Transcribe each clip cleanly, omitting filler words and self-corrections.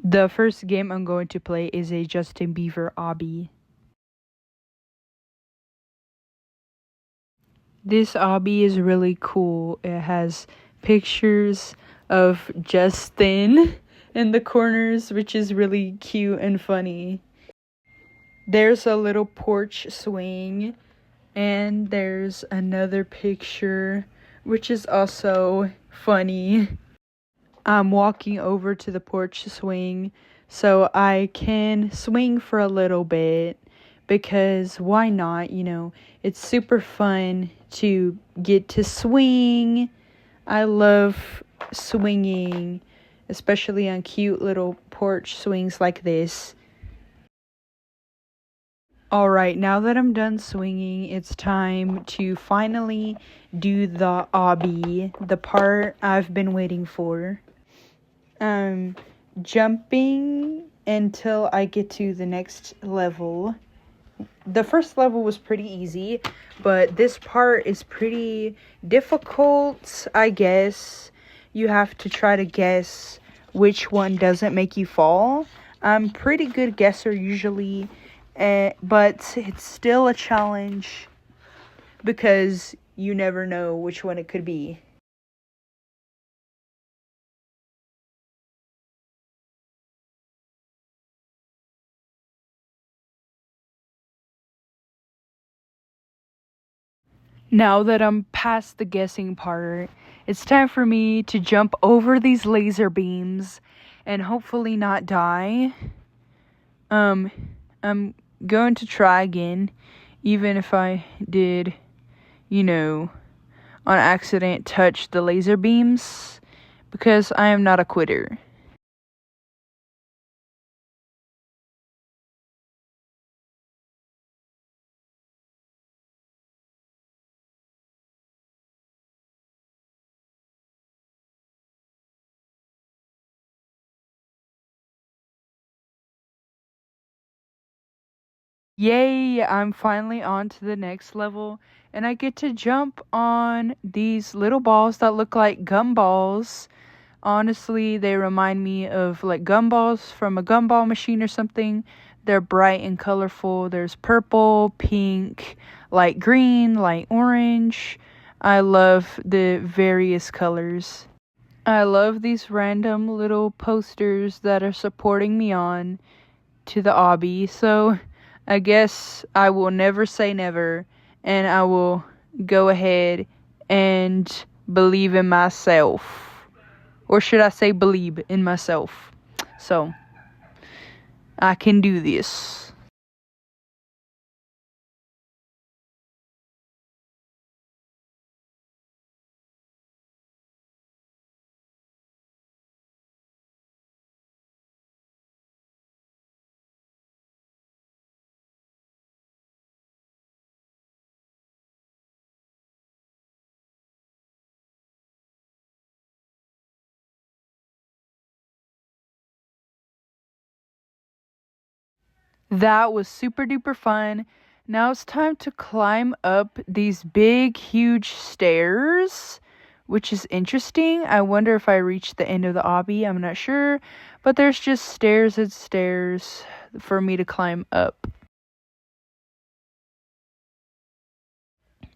The first game I'm going to play is a Justin Bieber obby. This obby is really cool. It has pictures of Justin in the corners, which is really cute and funny. There's a little porch swing, and there's another picture, which is also funny. I'm walking over to the porch swing so I can swing for a little bit because why not? It's super fun to get to swing. I love swinging, especially on cute little porch swings like this. Alright, now that I'm done swinging, it's time to finally do the obby, the part I've been waiting for. Jumping until I get to the next level. The first level was pretty easy, but this part is pretty difficult, I guess. You have to try to guess which one doesn't make you fall. I'm pretty good guesser usually, but it's still a challenge because you never know which one it could be. Now that I'm past the guessing part, it's time for me to jump over these laser beams and hopefully not die. I'm going to try again, even if I did, on accident touch the laser beams, because I am not a quitter. Yay, I'm finally on to the next level, and I get to jump on these little balls that look like gumballs. Honestly, they remind me of like gumballs from a gumball machine or something. They're bright and colorful. There's purple, pink, light green, light orange. I love the various colors. I love these random little posters that are supporting me on to the obby. So I guess I will never say never, and I will go ahead and believe in myself. Or should I say believe in myself? So, I can do this. That was super duper fun. Now it's time to climb up these big, huge stairs, which is interesting. I wonder if I reach the end of the obby. I'm not sure. But there's just stairs and stairs for me to climb up.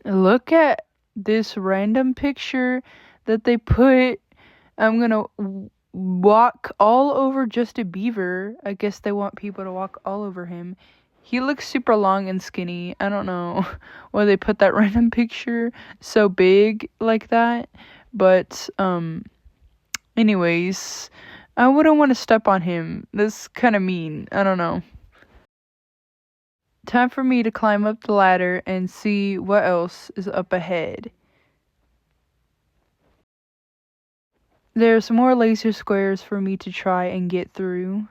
Look at this random picture that they put. I'm gonna walk all over Justin Bieber. I guess they want people to walk all over him. He looks super long and skinny. I don't know why they put that random picture so big like that. But anyways, I wouldn't want to step on him. That's kind of mean. I don't know. Time for me to climb up the ladder and see what else is up ahead. There's more laser squares for me to try and get through,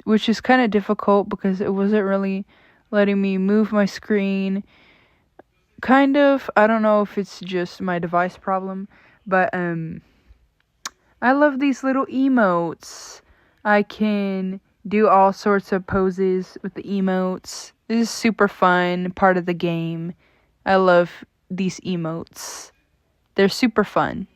which is kind of difficult because it wasn't really letting me move my screen. Kind of, I don't know if it's just my device problem, but I love these little emotes. I can do all sorts of poses with the emotes. This is super fun part of the game. I love these emotes. They're super fun.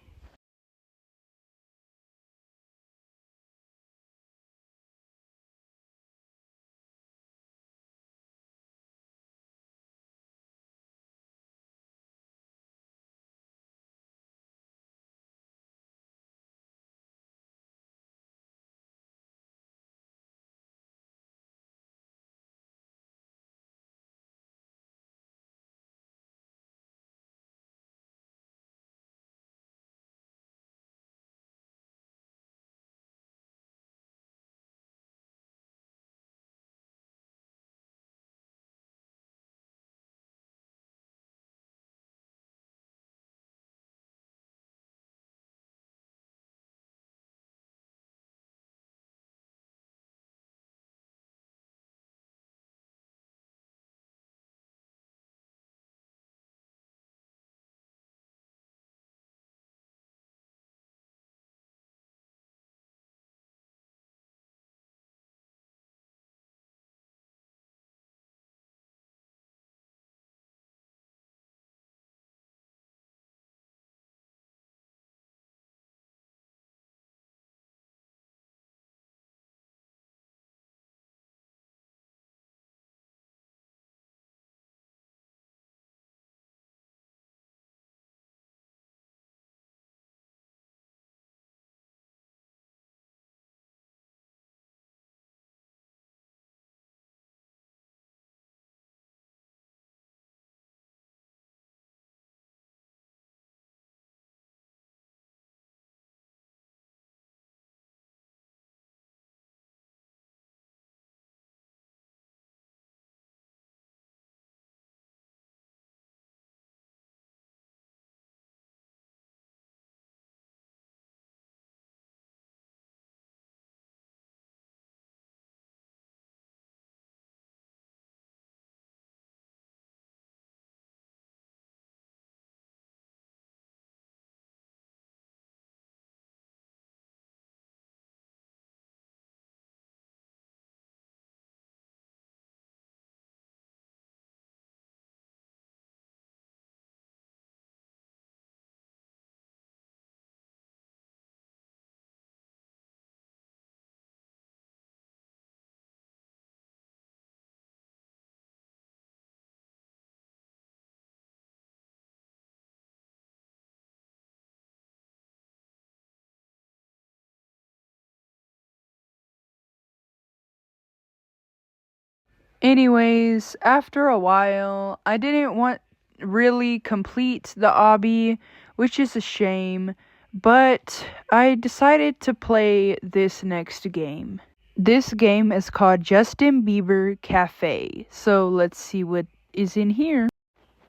Anyways, after a while, I didn't want really complete the obby, which is a shame, but I decided to play this next game. This game is called Justin Bieber Cafe. So let's see what is in here.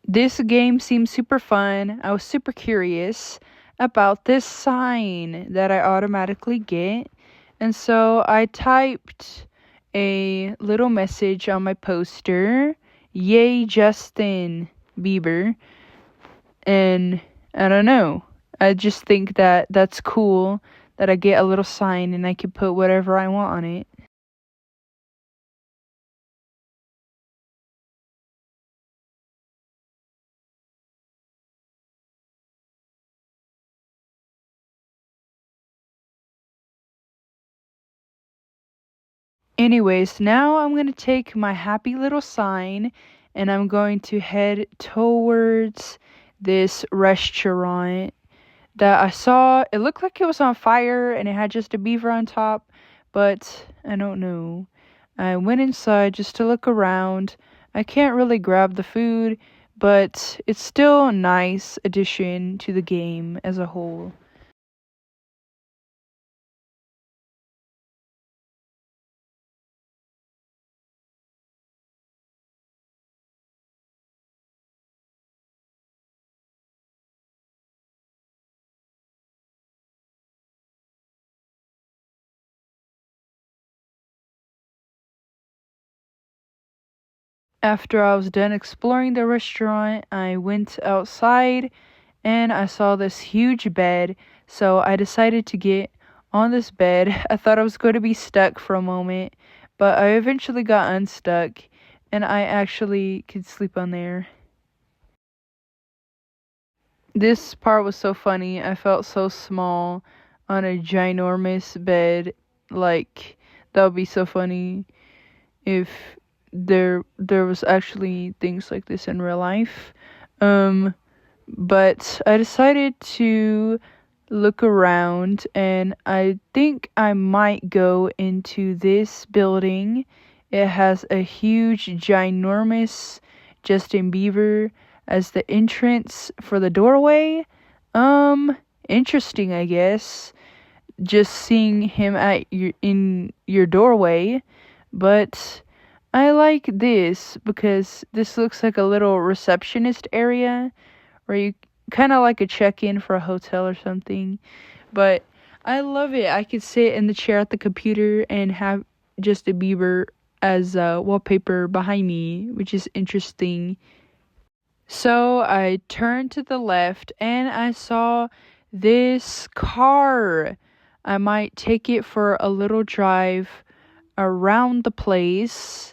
This game seems super fun. I was super curious about this sign that I automatically get. And so I typed a little message on my poster. Yay, Justin Bieber. And I don't know. I just think that that's cool that I get a little sign and I can put whatever I want on it. Anyways, now I'm going to take my happy little sign and I'm going to head towards this restaurant that I saw. It looked like it was on fire and it had just a beaver on top, but I don't know. I went inside just to look around. I can't really grab the food, but it's still a nice addition to the game as a whole. After I was done exploring the restaurant, I went outside and I saw this huge bed, so I decided to get on this bed. I thought I was going to be stuck for a moment, but I eventually got unstuck and I actually could sleep on there. This part was so funny. I felt so small on a ginormous bed. Like, that would be so funny if there was actually things like this in real life. Um but I decided to look around and I think I might go into this building. It has a huge, ginormous Justin Bieber as the entrance for the doorway. Interesting, I guess. Just seeing him in your doorway, but I like this because this looks like a little receptionist area where you kind of like a check-in for a hotel or something. But I love it. I could sit in the chair at the computer and have just a Bieber as wallpaper behind me, which is interesting. So I turned to the left and I saw this car. I might take it for a little drive around the place.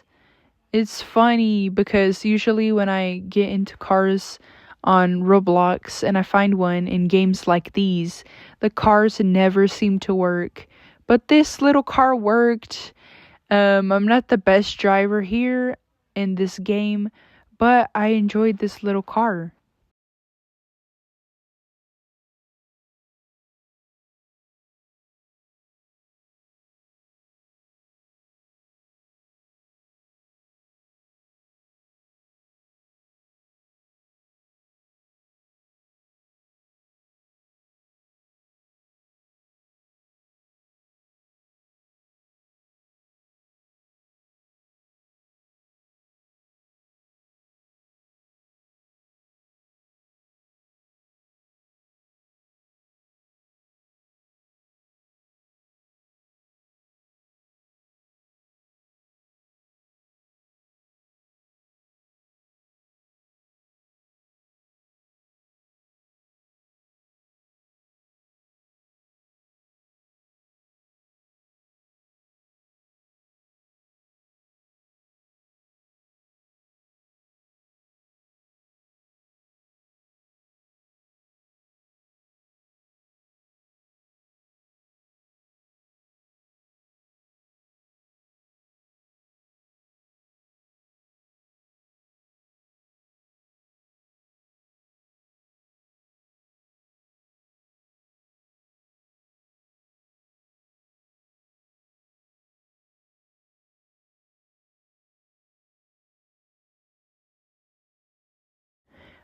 It's funny because usually when I get into cars on Roblox and I find one in games like these, the cars never seem to work. But this little car worked. I'm not the best driver here in this game, but I enjoyed this little car.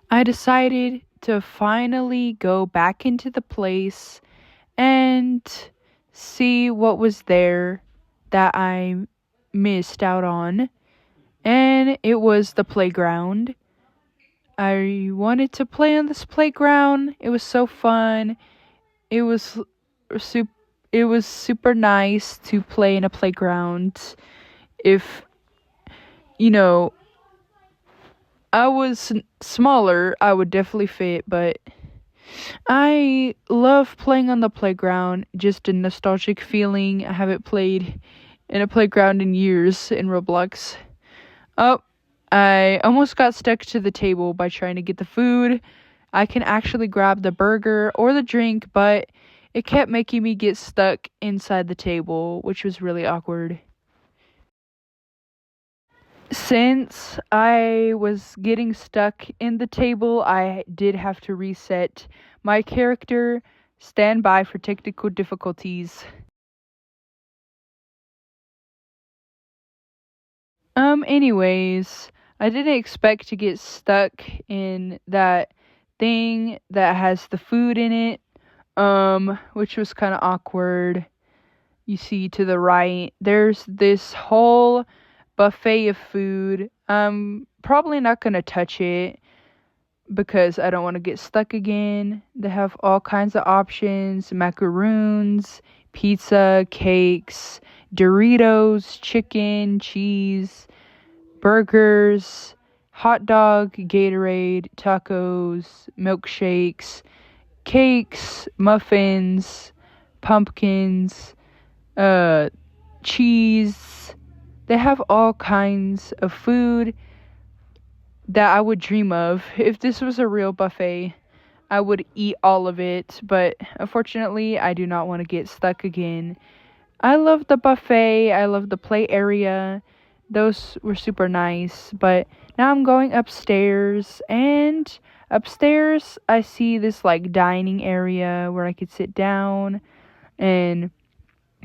I decided to finally go back into the place and see what was there that I missed out on. And it was the playground. I wanted to play on this playground. It was so fun. It was super it was super nice to play in a playground. If you know, I was smaller, I would definitely fit, but I love playing on the playground. Just a nostalgic feeling. I haven't played in a playground in years in Roblox. Oh, I almost got stuck to the table by trying to get the food. I can actually grab the burger or the drink, but it kept making me get stuck inside the table, which was really awkward. Since I was getting stuck in the table, I did have to reset my character. Stand by for technical difficulties. Anyways, I didn't expect to get stuck in that thing that has the food in it, which was kind of awkward. You see to the right, there's this whole buffet of food. I'm probably not gonna touch it because I don't want to get stuck again. They have all kinds of options: macaroons, pizza, cakes, Doritos, chicken, cheese, burgers, hot dog, Gatorade, tacos, milkshakes, cakes, muffins, pumpkins, uh, cheese. They have all kinds of food that I would dream of. If this was a real buffet, I would eat all of it, but unfortunately, I do not want to get stuck again. I love the buffet, I love the play area. Those were super nice, but now I'm going upstairs, and upstairs I see this like dining area where I could sit down, and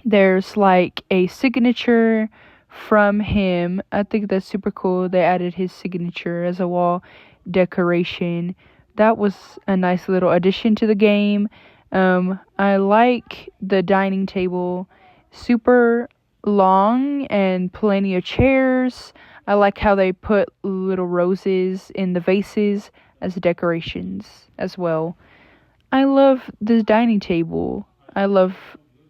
there's like a signature from him. I think that's super cool. They added his signature as a wall decoration. That was a nice little addition to the game. I like the dining table, super long and plenty of chairs. I like how they put little roses in the vases as decorations as well. I love this dining table. I love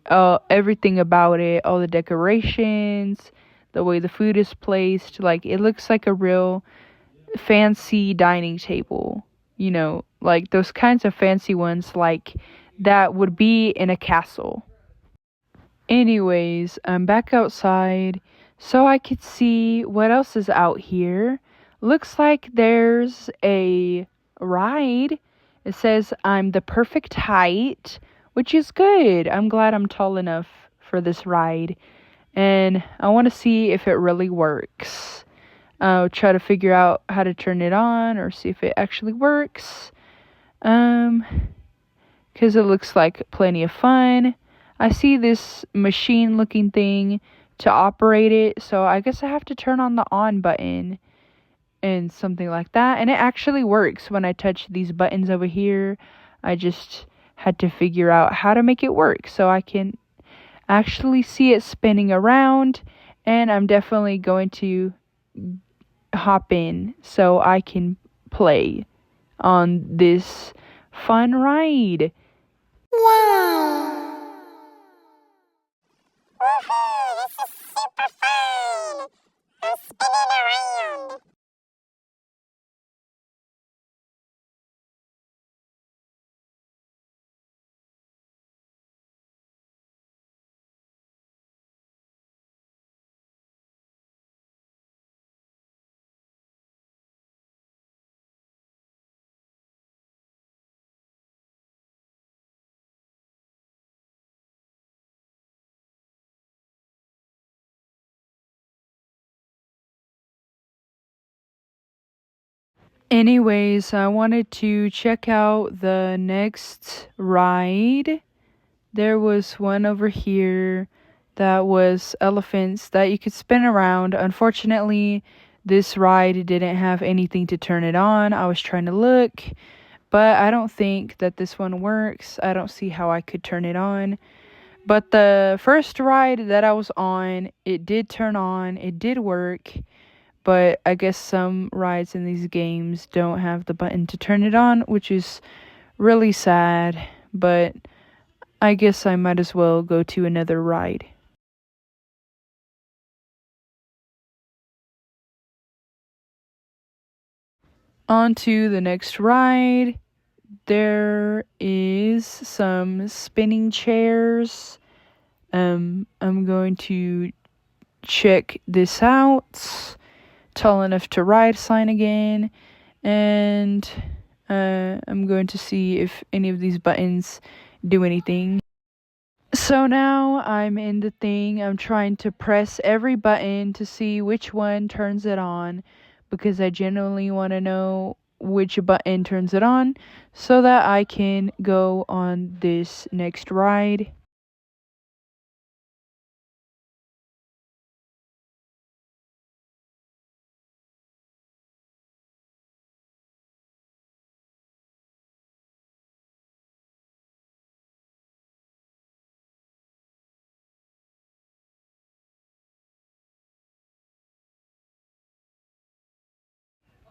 everything about it, all the decorations, the way the food is placed. Like, it looks like a real fancy dining table. Like those kinds of fancy ones, like that would be in a castle. Anyways, I'm back outside so I could see what else is out here. Looks like there's a ride. It says I'm the perfect height, which is good. I'm glad I'm tall enough for this ride. And I want to see if it really works. I'll try to figure out how to turn it on or see if it actually works. Because it looks like plenty of fun. I see this machine looking thing to operate it, so I guess I have to turn on the on button and something like that. And it actually works when I touch these buttons over here. I just had to figure out how to make it work so I can actually see it spinning around. And I'm definitely going to hop in so I can play on this fun ride. Wow! Woohoo! This is super fun! I'm spinning around! Anyways, I wanted to check out the next ride. There was one over here that was elephants that you could spin around. Unfortunately, This ride didn't have anything to turn it on. I was trying to look, but I don't think that this one works. I don't see how I could turn it on. But the first ride that I was on, it did turn on, it did work. But I guess some rides in these games don't have the button to turn it on, which is really sad. But I guess I might as well go to another ride. On to the next ride. There is some spinning chairs. I'm going to check this out. Tall enough to ride sign again. And I'm going to see if any of these buttons do anything. So now I'm in the thing. I'm trying to press every button to see which one turns it on, because I genuinely want to know which button turns it on so that I can go on this next ride.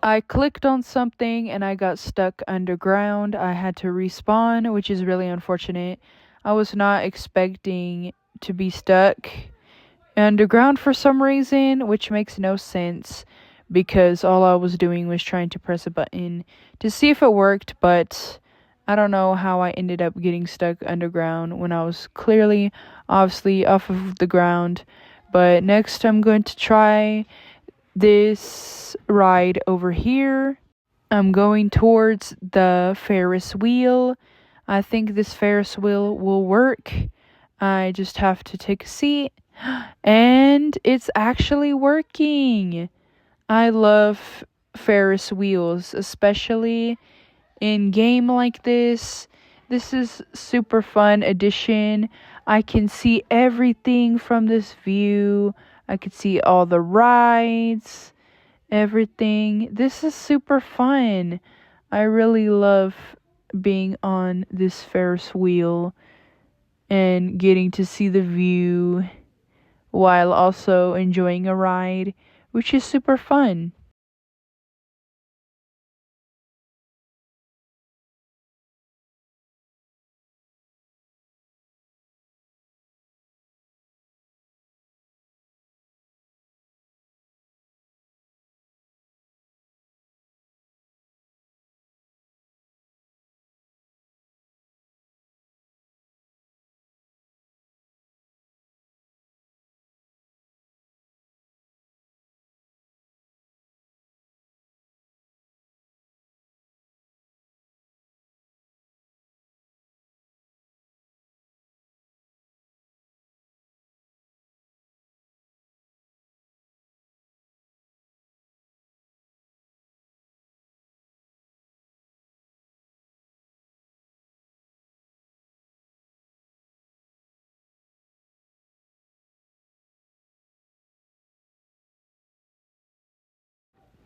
I clicked on something and I got stuck underground. I had to respawn, which is really unfortunate. I was not expecting to be stuck underground for some reason, which makes no sense because all I was doing was trying to press a button to see if it worked, but I don't know how I ended up getting stuck underground when I was clearly, obviously, off of the ground. But next, I'm going to try this ride over here. I'm going towards the Ferris wheel. I think this Ferris wheel will work. I just have to take a seat. And it's actually working. I love Ferris wheels, especially in game like this. This is super fun addition. I can see everything from this view. I can see all the rides, everything. This is super fun. I really love being on this Ferris wheel and getting to see the view while also enjoying a ride, which is super fun.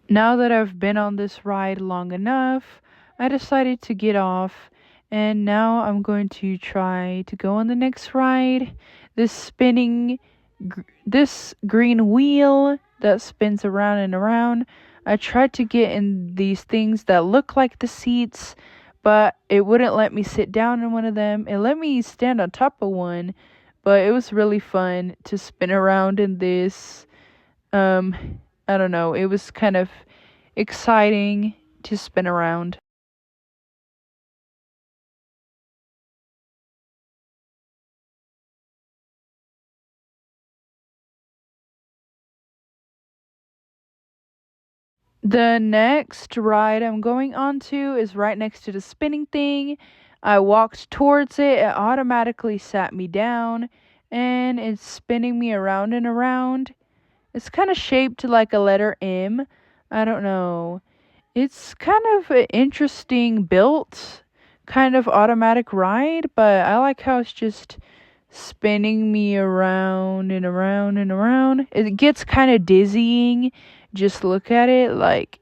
Now that I've been on this ride long enough, I decided to get off, and now I'm going to try to go on the next ride. This this green wheel that spins around and around. I tried to get in these things that look like the seats, but it wouldn't let me sit down in one of them. It let me stand on top of one, but it was really fun to spin around in this. Um, I don't know. It was kind of exciting to spin around. The next ride I'm going on to is right next to the spinning thing. I walked towards it, it automatically sat me down, and it's spinning me around and around. It's kind of shaped like a letter M. I don't know. It's kind of an interesting built, kind of automatic ride, but I like how it's just spinning me around and around and around. It gets kind of dizzying just look at it. Like,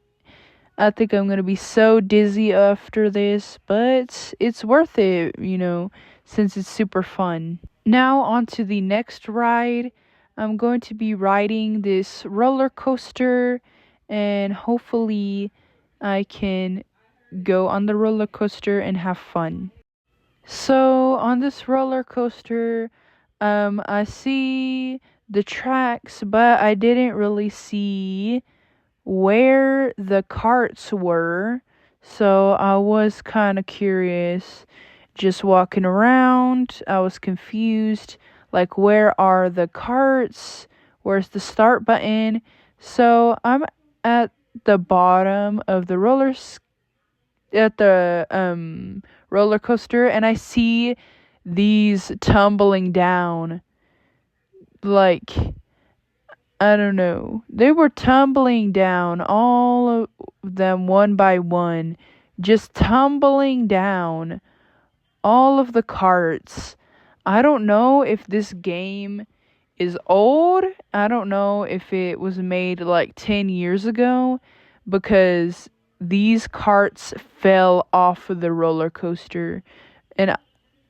I think I'm gonna be so dizzy after this, but it's worth it, since it's super fun. Now, on to the next ride. I'm going to be riding this roller coaster, and hopefully, I can go on the roller coaster and have fun. So, on this roller coaster, I see the tracks, but I didn't really see where the carts were. So I was kind of curious. Just walking around, I was confused. Like, where are the carts? Where's the start button? So I'm at the bottom of the roller coaster, and I see these tumbling down. Like, I don't know. They were tumbling down, all of them one by one, just tumbling down, all of the carts. I don't know if this game is old. I don't know if it was made like 10 years ago, because these carts fell off of the roller coaster. And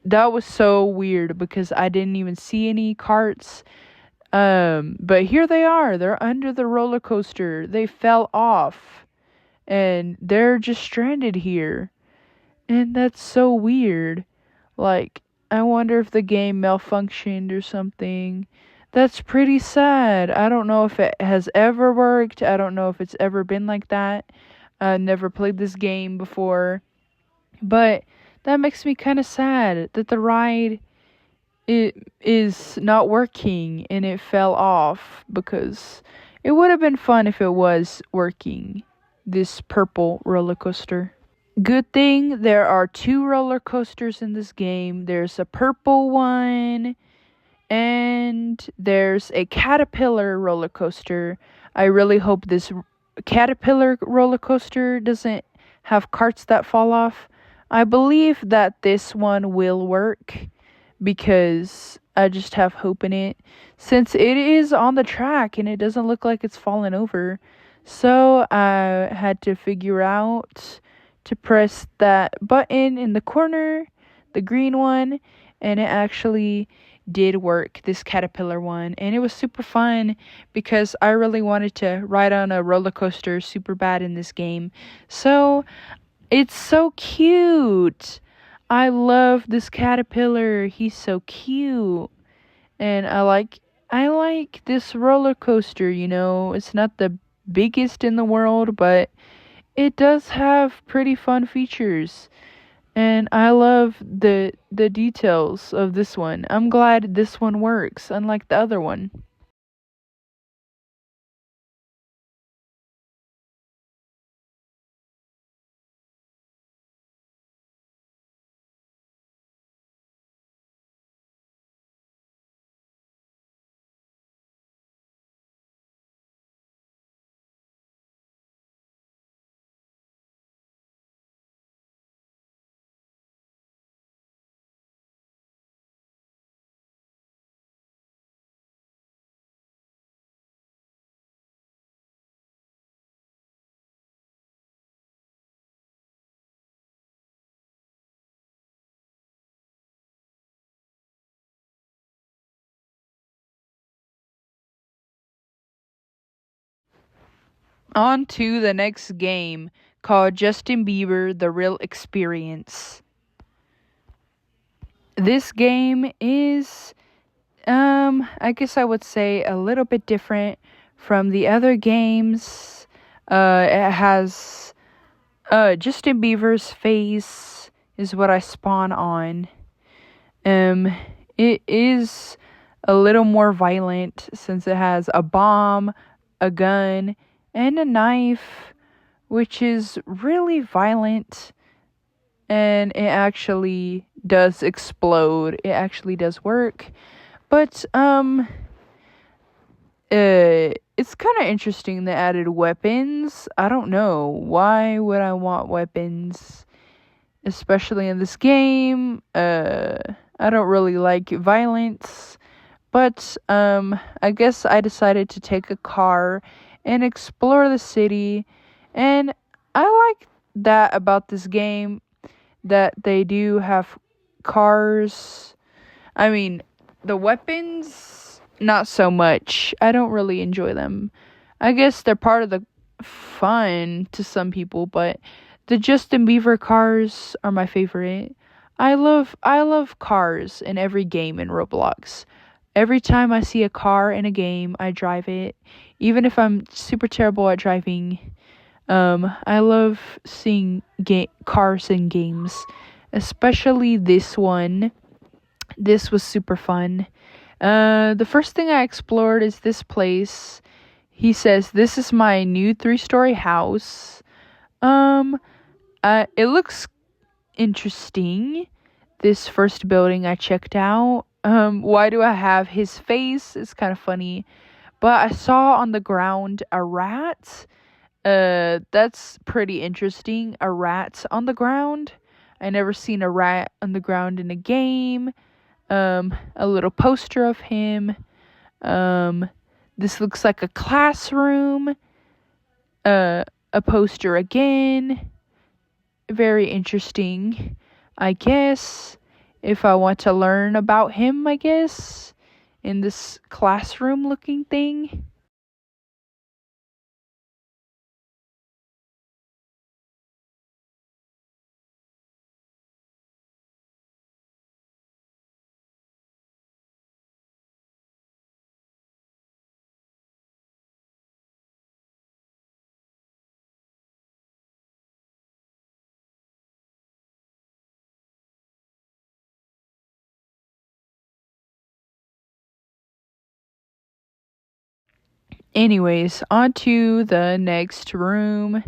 that was so weird because I didn't even see any carts. But here they are. They're under the roller coaster. They fell off and they're just stranded here. And that's so weird. Like, I wonder if the game malfunctioned or something. That's pretty sad. I don't know if it has ever worked. I don't know if it's ever been like that. I never played this game before. But that makes me kind of sad that the ride it is not working and it fell off, because it would have been fun if it was working, this purple roller coaster. Good thing there are two roller coasters in this game. There's a purple one and there's a caterpillar roller coaster. I really hope this caterpillar roller coaster doesn't have carts that fall off. I believe that this one will work, because I just have hope in it, since it is on the track and it doesn't look like it's fallen over. So I had to figure out to press that button in the corner, the green one, and it actually did work, this caterpillar one. And it was super fun because I really wanted to ride on a roller coaster super bad in this game. So it's so cute. I love this caterpillar. He's so cute. And I like this roller coaster, It's not the biggest in the world, but it does have pretty fun features. And I love the details of this one. I'm glad this one works, unlike the other one. On to the next game, called Justin Bieber The Real Experience. This game is, I guess I would say, a little bit different from the other games. It has Justin Bieber's face is what I spawn on. It is a little more violent, since it has a bomb, a gun, and a knife, which is really violent. And it actually does explode. It actually does work. But it's kind of interesting they added weapons. I don't know, why would I want weapons, especially in this game? I don't really like violence, but I guess I decided to take a car and explore the city. And I like that about this game, that they do have cars. I mean, the weapons, not so much. I don't really enjoy them. I guess they're part of the fun to some people, but the Justin Bieber cars are my favorite. I love cars in every game in Roblox. Every time I see a car in a game, I drive it. Even if I'm super terrible at driving, I love seeing cars in games, especially this one. This was super fun. The first thing I explored is this place. He says, "This is my new 3-story house." Um, it looks interesting. This first building I checked out. Why do I have his face? It's kind of funny. But I saw on the ground a rat. That's pretty interesting. A rat on the ground. I never seen a rat on the ground in a game. A little poster of him. Um, this looks like a classroom. A poster again. Very interesting, I guess. If I want to learn about him, I guess, in this classroom looking thing. Anyways, on to the next room.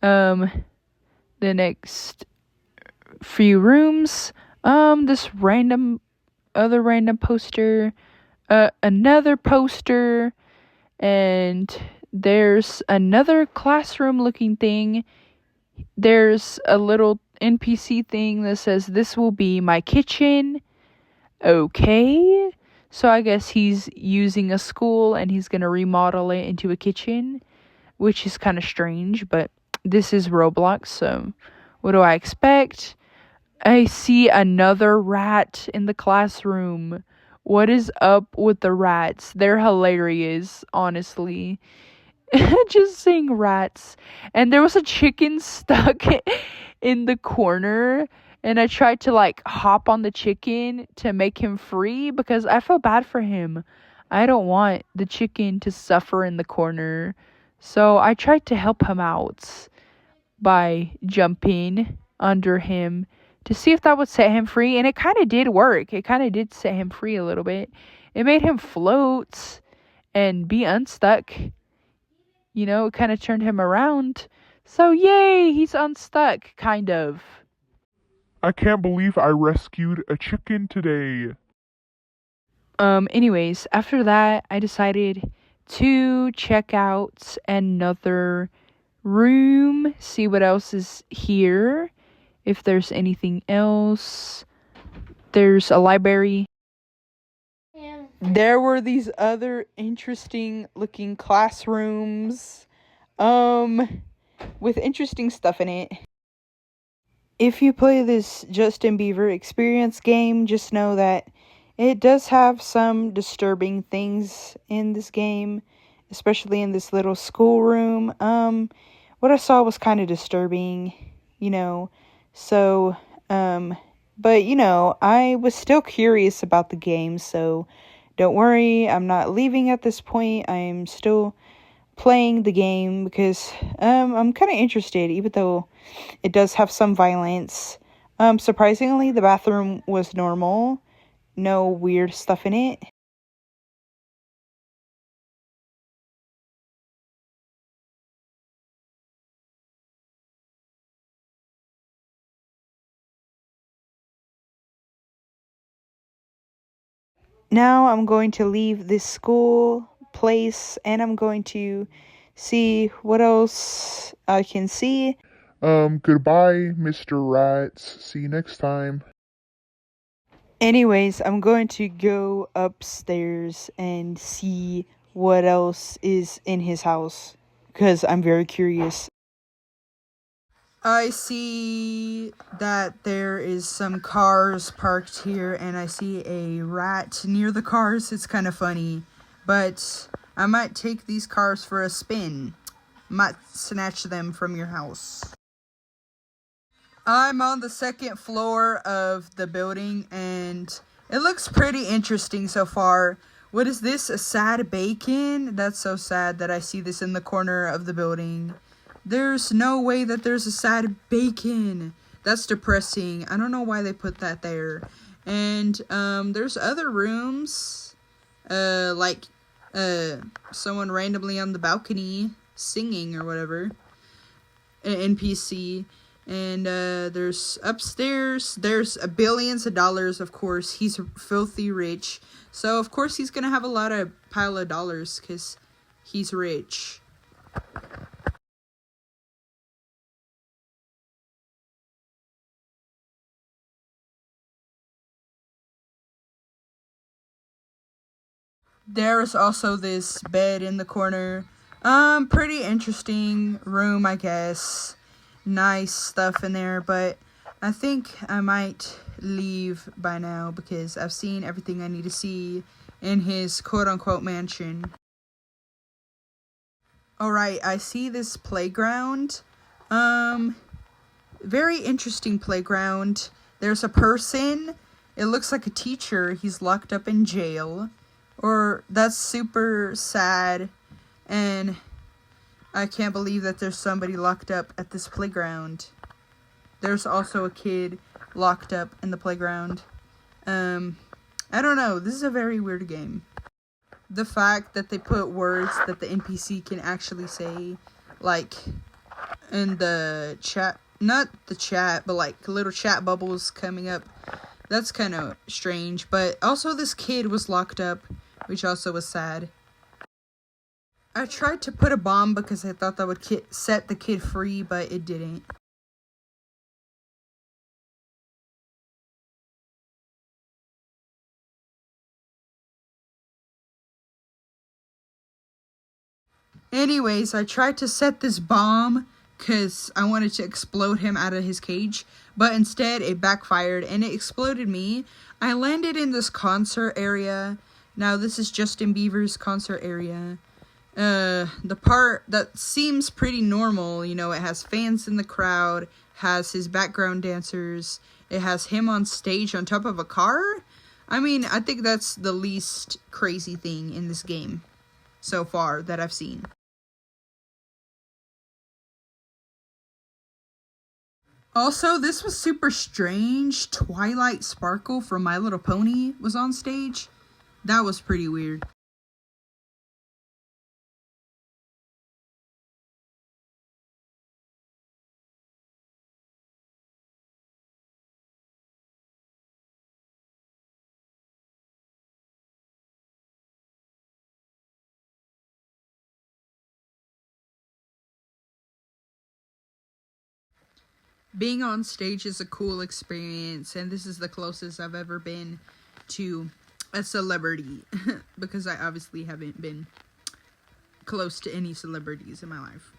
Um, the next few rooms. This other random poster. Another poster. And there's another classroom looking thing. There's a little NPC thing that says, "This will be my kitchen." Okay. So I guess he's using a school and he's going to remodel it into a kitchen, which is kind of strange, but this is Roblox, so what do I expect? I see another rat in the classroom. What is up with the rats? They're hilarious, honestly. Just seeing rats. And there was a chicken stuck in the corner. And I tried to like hop on the chicken to make him free because I feel bad for him. I don't want the chicken to suffer in the corner. So I tried to help him out by jumping under him to see if that would set him free. And it kind of did work. It kind of did set him free a little bit. It made him float and be unstuck. You know, it kind of turned him around. So, yay, he's unstuck, kind of. I can't believe I rescued a chicken today. Anyways, after that, I decided to check out another room, see what else is here, if there's anything else. There's a library. Yeah. There were these other interesting looking classrooms, with interesting stuff in it. If you play this Justin Bieber experience game, just know that it does have some disturbing things in this game, especially in this little schoolroom. What I saw was kind of disturbing, you know. So, but you know, I was still curious about the game, so don't worry, I'm not leaving at this point. I'm still playing the game because I'm kind of interested, even though it does have some violence. Surprisingly, the bathroom was normal, no weird stuff in it. Now I'm going to leave this school place and I'm going to see what else I can see. Goodbye, Mr. Rats. See you next time. Anyways, I'm going to go upstairs and see what else is in his house, because I'm very curious. I see that there is some cars parked here, and I see a rat near the cars. It's kind of funny, but I might take these cars for a spin. Might snatch them from your house. I'm on the second floor of the building, and it looks pretty interesting so far. What is this? A sad bacon? That's so sad that I see this in the corner of the building. There's no way that there's a sad bacon. That's depressing. I don't know why they put that there. And there's other rooms. Like someone randomly on the balcony singing or whatever. An NPC. And there's upstairs, there's billions of dollars, of course. He's filthy rich. So, of course, he's going to have a lot of pile of dollars because he's rich. There's also this bed in the corner. Pretty interesting room, I guess. Nice stuff in there, but I think I might leave by now because I've seen everything I need to see in his quote-unquote mansion. Alright, I see this playground. Very interesting playground. There's a person. It looks like a teacher. He's locked up in jail. Or that's super sad, and I can't believe that there's somebody locked up at this playground. There's also a kid locked up in the playground. I don't know. This is a very weird game. The fact that they put words that the NPC can actually say, like in the chat, not the chat, but like little chat bubbles coming up. That's kind of strange. But also this kid was locked up, which also was sad. I tried to put a bomb because I thought that would set the kid free, but it didn't. Anyways, I tried to set this bomb because I wanted to explode him out of his cage, but instead it backfired and it exploded me. I landed in this concert area. Now this is Justin Bieber's concert area. The part that seems pretty normal, you know, it has fans in the crowd, has his background dancers, it has him on stage on top of a car. I mean, I think that's the least crazy thing in this game so far that I've seen. Also, this was super strange. Twilight Sparkle from My Little Pony was on stage. That was pretty weird. Being on stage is a cool experience, and this is the closest I've ever been to a celebrity because I obviously haven't been close to any celebrities in my life.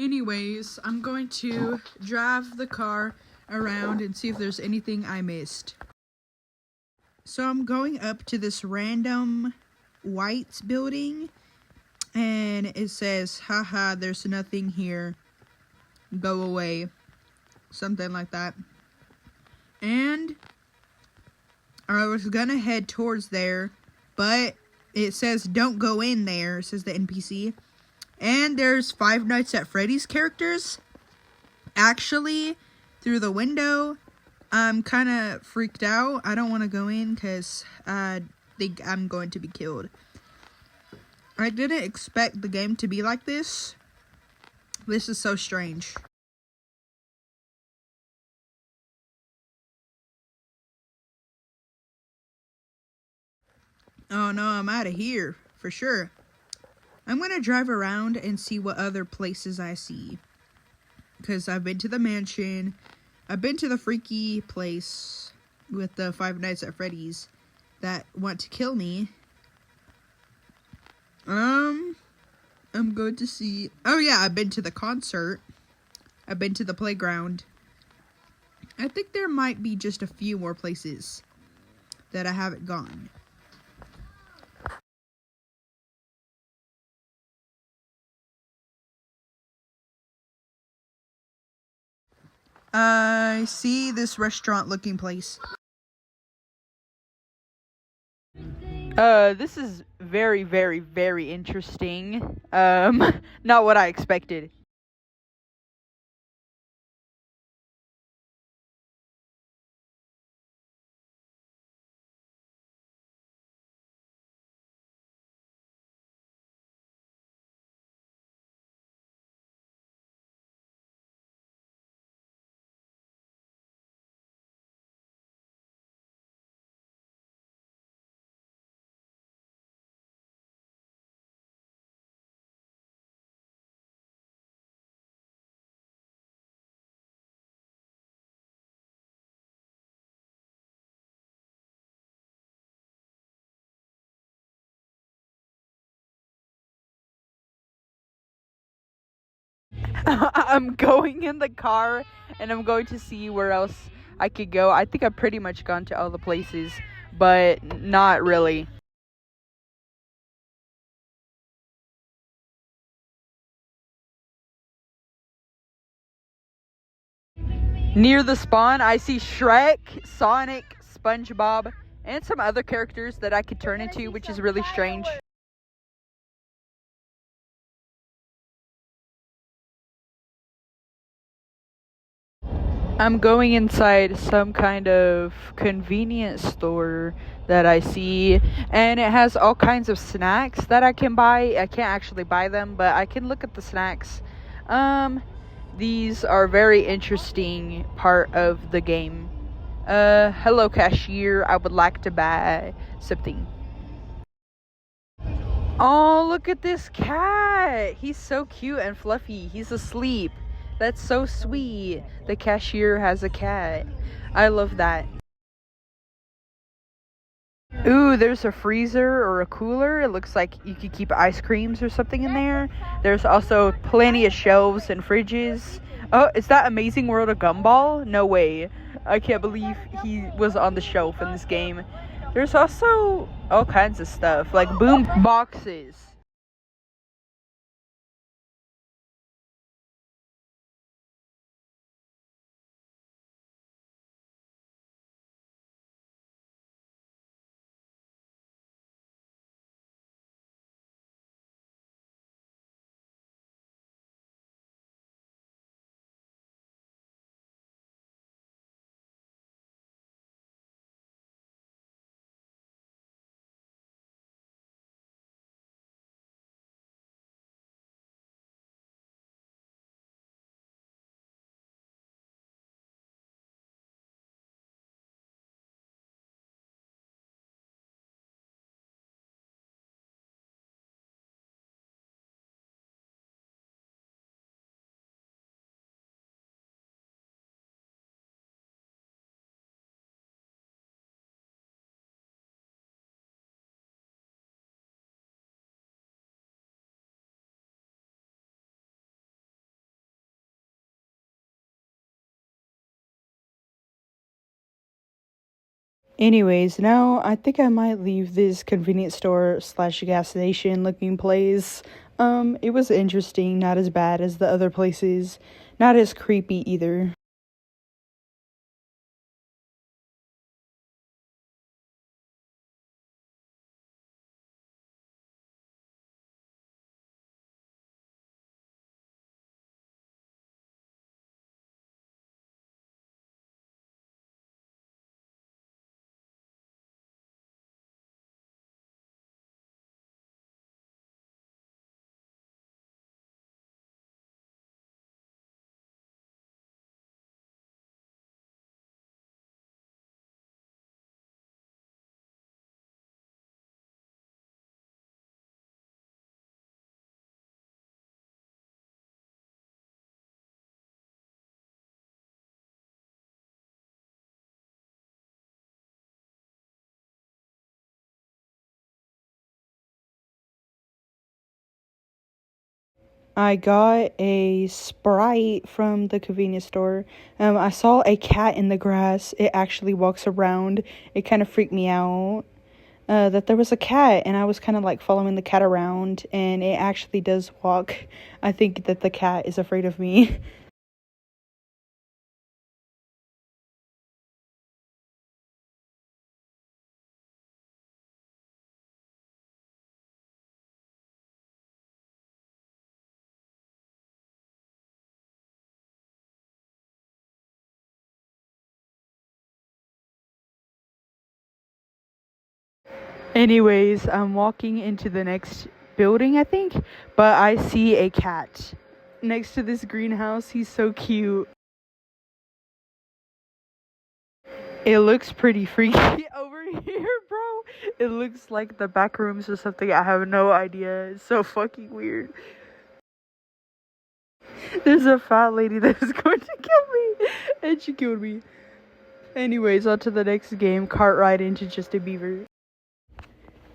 Anyways, I'm going to drive the car around and see if there's anything I missed. So I'm going up to this random white building, and and it says, haha, there's nothing here. Go away. Something like that. And I was gonna head towards there, but it says don't go in there, says the NPC. And there's Five Nights at Freddy's characters actually through the window. I'm kind of freaked out. I don't want to go in because I think I'm going to be killed. I didn't expect the game to be like this. This is so strange. Oh no, I'm out of here for sure. I'm going to drive around and see what other places I see. Because I've been to the mansion. I've been to the freaky place with the Five Nights at Freddy's that want to kill me. I'm going to see... Oh yeah, I've been to the concert. I've been to the playground. I think there might be just a few more places that I haven't gone. I see this restaurant looking place. This is very, very, very interesting. Not what I expected. I'm going in the car and I'm going to see where else I could go. I think I've pretty much gone to all the places, but not really. Near the spawn, I see Shrek, Sonic, SpongeBob, and some other characters that I could turn into, which is really strange. I'm going inside some kind of convenience store that I see, and it has all kinds of snacks that I can buy. I can't actually buy them, but I can look at the snacks. These are very interesting part of the game. Hello cashier, I would like to buy something. Oh, look at this cat. He's so cute and fluffy. He's asleep. That's so sweet. The cashier has a cat. I love that. Ooh, there's a freezer or a cooler. It looks like you could keep ice creams or something in there. There's also plenty of shelves and fridges. Oh, is that Amazing World of Gumball? No way. I can't believe he was on the shelf in this game. There's also all kinds of stuff, like boom boxes. Anyways, now I think I might leave this convenience store slash gas station looking place It was interesting, not as bad as the other places, not as creepy either. I got a Sprite from the convenience store. I saw a cat in the grass. It actually walks around. It kind of freaked me out. That there was a cat, and I was kind of like following the cat around, and it actually does walk. I think that the cat is afraid of me. Anyways, I'm walking into the next building, I think, but I see a cat next to this greenhouse. He's so cute. It looks pretty freaky over here, bro. It looks like the back rooms or something. I have no idea. It's so fucking weird. There's a fat lady that is going to kill me, and she killed me. Anyways, on to the next game. Cart ride into Justin Bieber.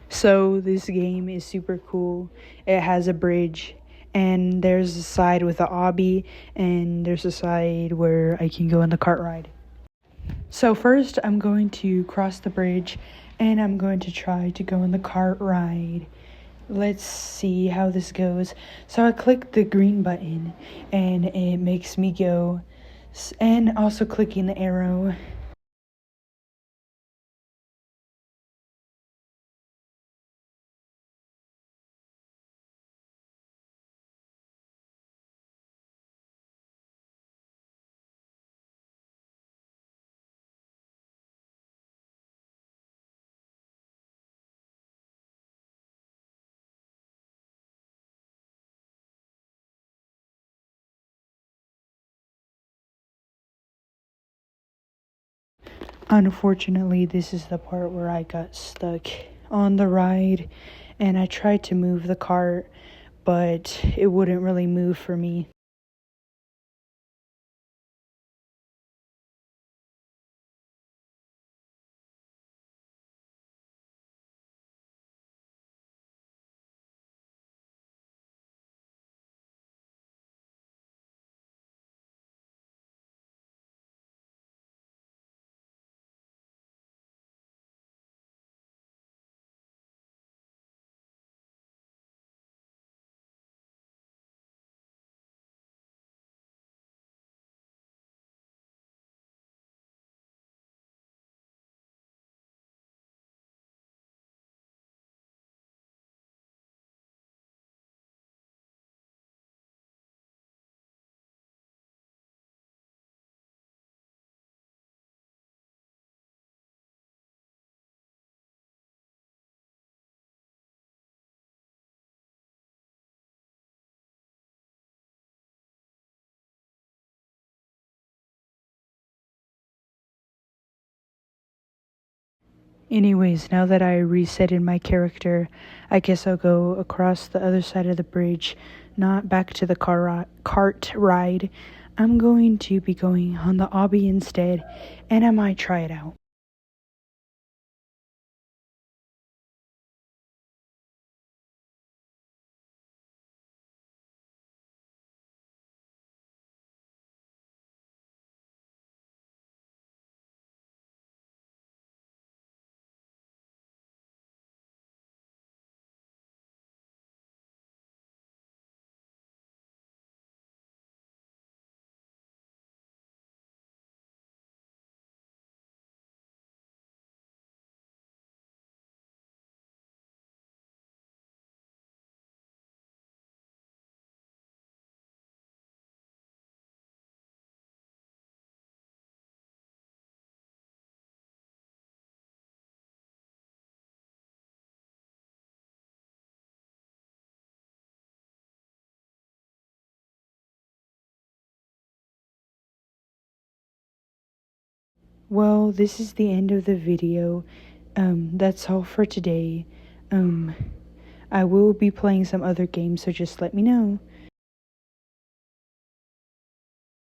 So this game is super cool. It has a bridge, and there's a side with a obby, and there's a side where I can go on the cart ride. So first, I'm going to cross the bridge, and I'm going to try to go on the cart ride. Let's see how this goes. So I click the green button, and it makes me go, and also clicking the arrow. Unfortunately, this is the part where I got stuck on the ride, and I tried to move the cart, but it wouldn't really move for me. Anyways, now that I resetted my character, I guess I'll go across the other side of the bridge, not back to the cart ride. I'm going to be going on the obby instead, and I might try it out. Well, this is the end of the video. That's all for today. I will be playing some other games, so just let me know.